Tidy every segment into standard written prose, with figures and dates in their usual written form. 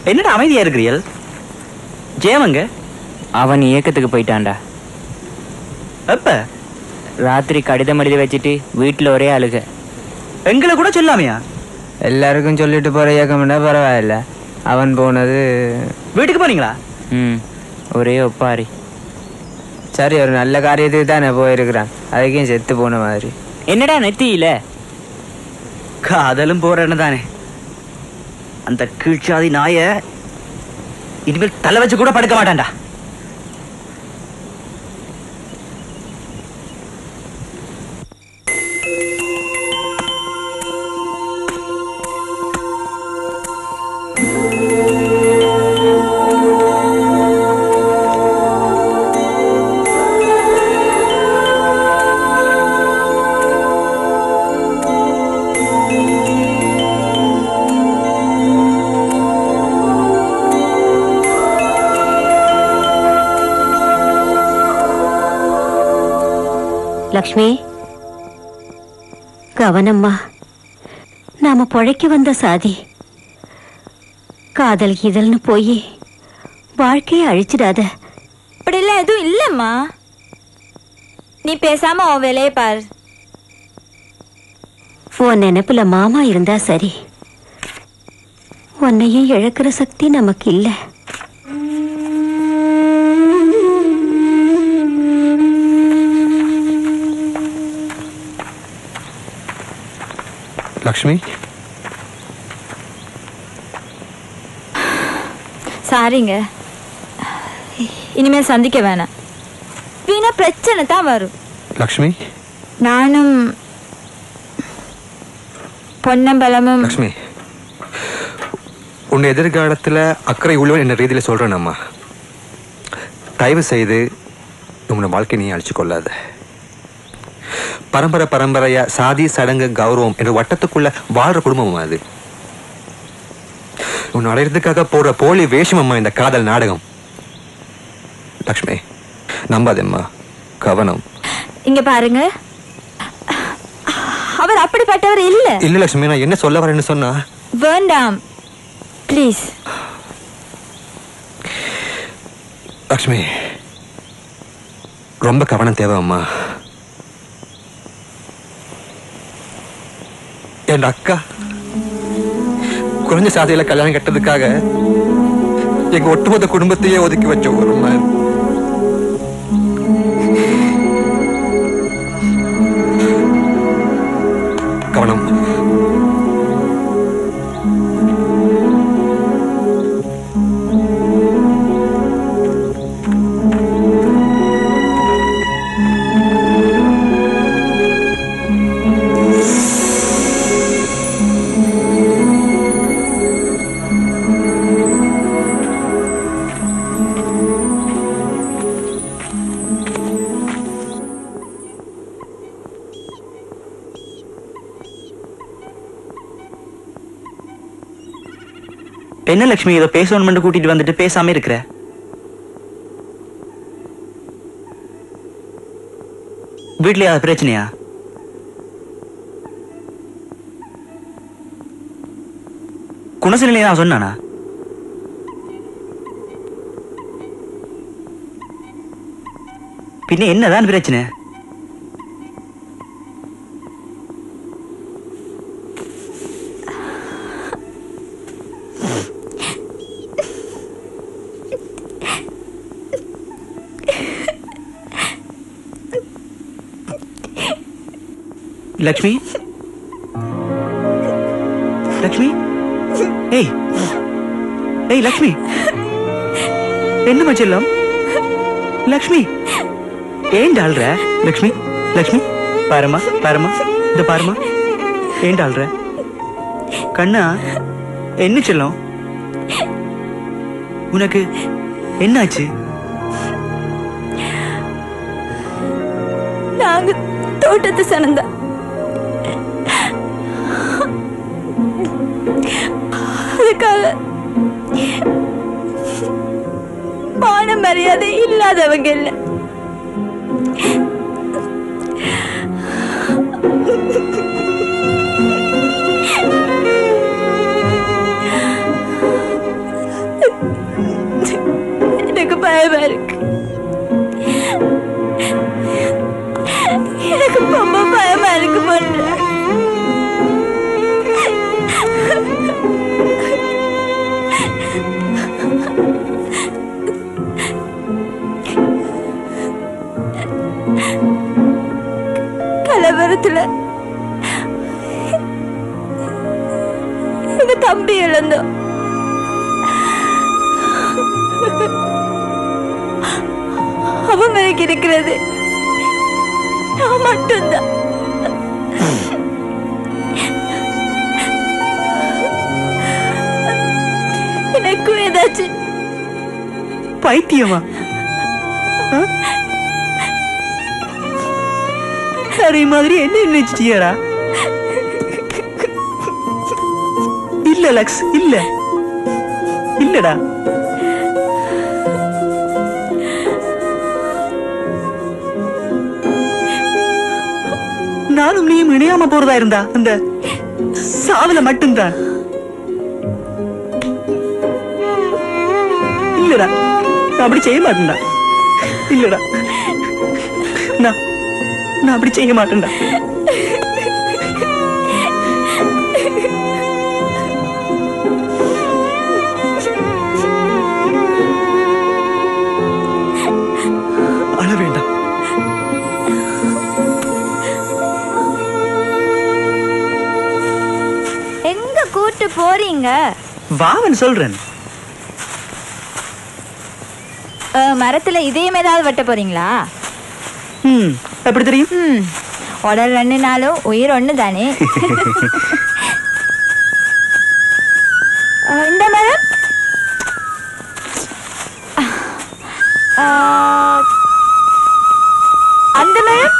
என்னடா அமைதியா இருக்கிறீர்கள்? ஜெயமங்க அவன் இயக்கத்துக்கு போயிட்டான்டா. எப்ப? ராத்திரி கடிதம் எழுதி வச்சுட்டு வீட்டில் ஒரே அழுக. எங்களை கூட சொல்லாமையா? எல்லாருக்கும் சொல்லிட்டு போற இயக்கம்னா பரவாயில்ல, அவன் போனது. வீட்டுக்கு போனீங்களா? ஒரே ஒப்பாரி. சரி, ஒரு நல்ல காரியத்துக்கு தானே போயிருக்கிறான், அதுக்கும் செத்து போன மாதிரி. என்னடா நெத்தியில காதலும் போறன்னு தானே. அந்த கீழ்ச்சாதி நாய இனிமேல் தலை வச்சு கூட படுக்க மாட்டான்டா. லக்ஷ்மி, கவனம்மா. நாம பொழைக்க வந்த சாதி. காதல் இதழ்னு போய் வாழ்க்கையை அழிச்சிடாத. அப்படிலாம் எதுவும் இல்லம்மா, நீ பேசாம உன் வேலையை பாரு. உன் நினைப்புல மாமா இருந்தா சரி, உன்னையும் இழக்கிற சக்தி நமக்கு இல்லை. லக்ஷ்மி, சாரிங்க, இனிமேல் சந்திக்க வேணாம். வீணா பிரச்சனை தான் வரும். லக்ஷ்மி, நானும் பொன்னம்பலமும். லக்ஷ்மி, உன் எதிர்காலத்தில் அக்கறை உள்ளவன் என்ற ரீதியில் சொல்கிறேன். அம்மா, தயவு செய்து உன்னோட வாழ்க்கை நீ அழிச்சு கொள்ளாத. பரம்பரை பரம்பரையா சாதி சடங்கு கௌரவம் என்ற வட்டத்துக்குள்ள வாழ்ற குடும்பம் அது. உன் அடையிறதுக்காக போற போலி வேஷம் அம்மா இந்த காதல் நாடகம். லக்ஷ்மி, நம்பாதேம்மா, கவனம். இங்க பாருங்க, அவர் அப்படிப்பட்டவர் இல்ல. இல்ல லக்ஷ்மி, நான் என்ன சொல்ல வரேன்னு சொன்னா. வேண்டாம் ப்ளீஸ். லக்ஷ்மி, ரொம்ப கவனம் தேவை அம்மா. என் அக்கா குறைஞ்ச சாதியில கல்யாணம் கட்டதுக்காக எங்க ஒட்டுமொத்த குடும்பத்தையே ஒதுக்கி வச்ச ஒரு மாதிரி. கவனம். என்ன லட்சுமி, இதை பேசணும்னு கூட்டிட்டு வந்துட்டு பேசாம இருக்கிற? வீட்லயா பிரச்சனையா? குணசனிலே நான் சொன்னானா? பின்ன என்னதான் பிரச்சனை? லக்ஷ்மி, லக்ஷ்மி, ஏய் ஏய் லக்ஷ்மி, என்ன மச்செல்லாம்? லக்ஷ்மி, ஏன் டால்ற? லக்ஷ்மி, லக்ஷ்மி, பாருமா பாருமா, இந்த பாருமா, ஏன் டால்ற? கண்ணா, என்ன செல்லம்? உனக்கு என்னாச்சு? நாங்க தோட்டத்து சனந்தா, அதுக்காக மான மரியாதை இல்லாதவங்க இல்ல. கலவரத்துல எங்க தம்பி இழந்தோம். அவங்களுக்கு இருக்கிறது நான் மட்டும்தான். எனக்கும் ஏதாச்சும் பைத்தியமா? அதே மாதிரி என்ன நினைச்சிட்டியாடா? இல்ல லக்ஸ், இல்ல இல்லடா. நானும் நீயும் இணையாம போறதா இருந்தா அந்த சாவுல மட்டும்தான். இல்லடா, நான் அப்படி செய்ய மாட்டேன்டா. இல்லடா, நான் அப்படி செய்ய மாட்டேன்டா. அழ வேண்டாம். எங்க கூட்டு போறீங்க? வாவன் சொல்றேன். மரத்துல இதயம் ஏதாவது வெட்ட போறீங்களா? எப்படி தெரியும்? உடல் 2 நாளும் உயிர் 1 தானே. இந்த மரம் அந்த மரம்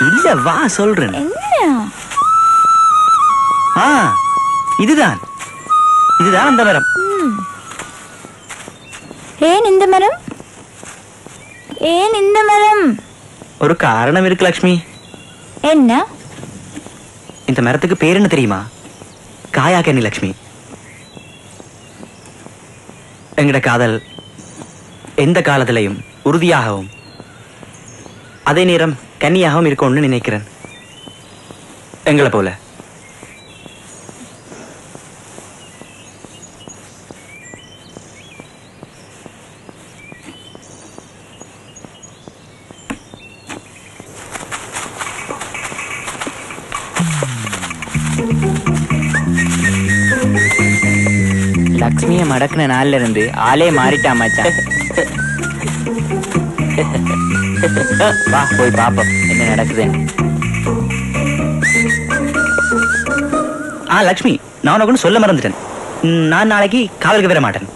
இல்ல, வா சொல்றேன். என்ன? இதுதான் அந்த மரம். ஏன் இந்த மரம்? ஏன் இந்த மரம்? ஒரு காரணம் இருக்கு லக்ஷ்மி. என்ன? இந்த மரத்துக்கு பேர் என்ன தெரியுமா? காயாக்கண்ணி லக்ஷ்மி. எங்கட காதல் எந்த காலத்திலையும் உறுதியாகவும் அதே நேரம் கன்னியாகவும் இருக்கும்னு நினைக்கிறேன். எங்களை போல. லக்ஷ்மியை மடக்குன நாள்ல இருந்து ஆளே மாறிட்டா மச்சான். வா போய் பாப்போம் என்ன நடக்குதுன்னு. லக்ஷ்மி, நான் உனக்கு சொல்ல மறந்துட்டேன். நான் நாளைக்கு காவலுக்கு வர மாட்டேன்.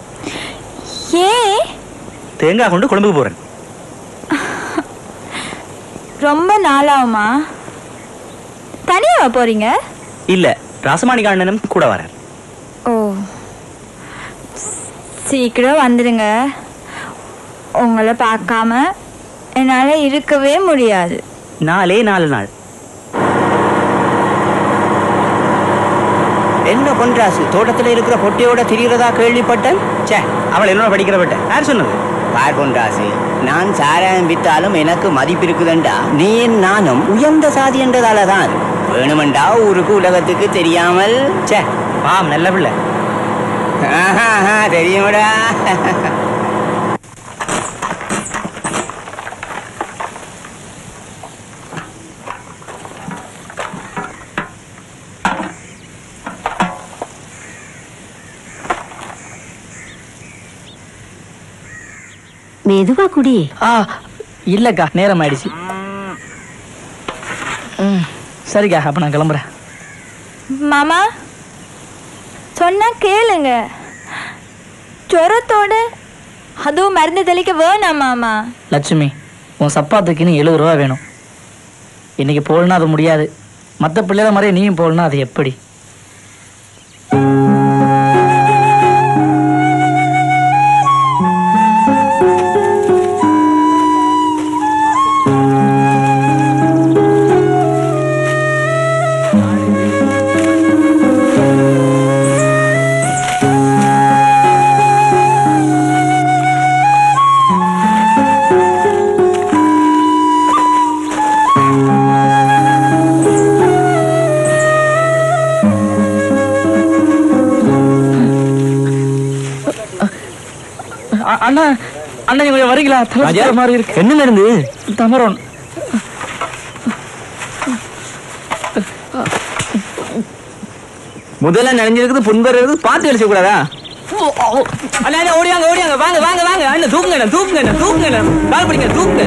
ஏன்? தேங்காய் கொண்டு குழம்புக்கு போறேன். ரொம்ப நாளாகுமா? தனியா போறீங்க? இல்ல, ராசமாணிக அண்ணனும் கூட வரேன். ஓ, சீக்கிரம் வந்துடுங்க. உங்களை பார்க்காம என்னால இருக்கவே முடியாது. 4 நாள். என்ன பொன்ராசு, தோட்டத்துல இருக்கிற பொட்டியோட திரிகிறதா கேள்விப்பட்டேன். சே, அவள் என்னோட படிக்கிறவட்ட யார் சொன்னது? பார் பொன்ராசு, நான் சாராயம் வித்தாலும் எனக்கு மதிப்பு இருக்குதுண்டா. நீ நானும் உயர்ந்த சாதி என்றதாலதான். வேணுமெண்டா ஊருக்கு உலகத்துக்கு தெரியாமல். சே, பாம் நல்ல பிள்ளை. தெரியுமடா. மெதுவா குடி. இல்லக்கா, நேரம் ஆயிடுச்சு. சரிக்கா, அப்ப நான் கிளம்புறேன். மாமா சொன்னா கேளுங்க. ஜுரத்தோட அதுவும் மருந்து தெளிக்க வேணாம் மாமா. லட்சுமி, உன் சப்பாத்துக்குன்னு 70 ரூபா வேணும். இன்னைக்கு போடனா அது முடியாது. மற்ற பிள்ளைல மாதிரி நீயும் போடனா அது எப்படி? அண்ணா, அண்ணன் கொஞ்சம் வரீங்களா? தலை மாதிரி இருக்கு. என்ன நடந்து? தமரோன் முதல்ல நனைஞ்சிருக்குது, புண்படுறது பார்த்து அடிச்ச கூடாதா? ஓடியாங்க வாங்க அண்ணன், தூக்குங்க, கால் பிடிங்க, தூக்குங்க.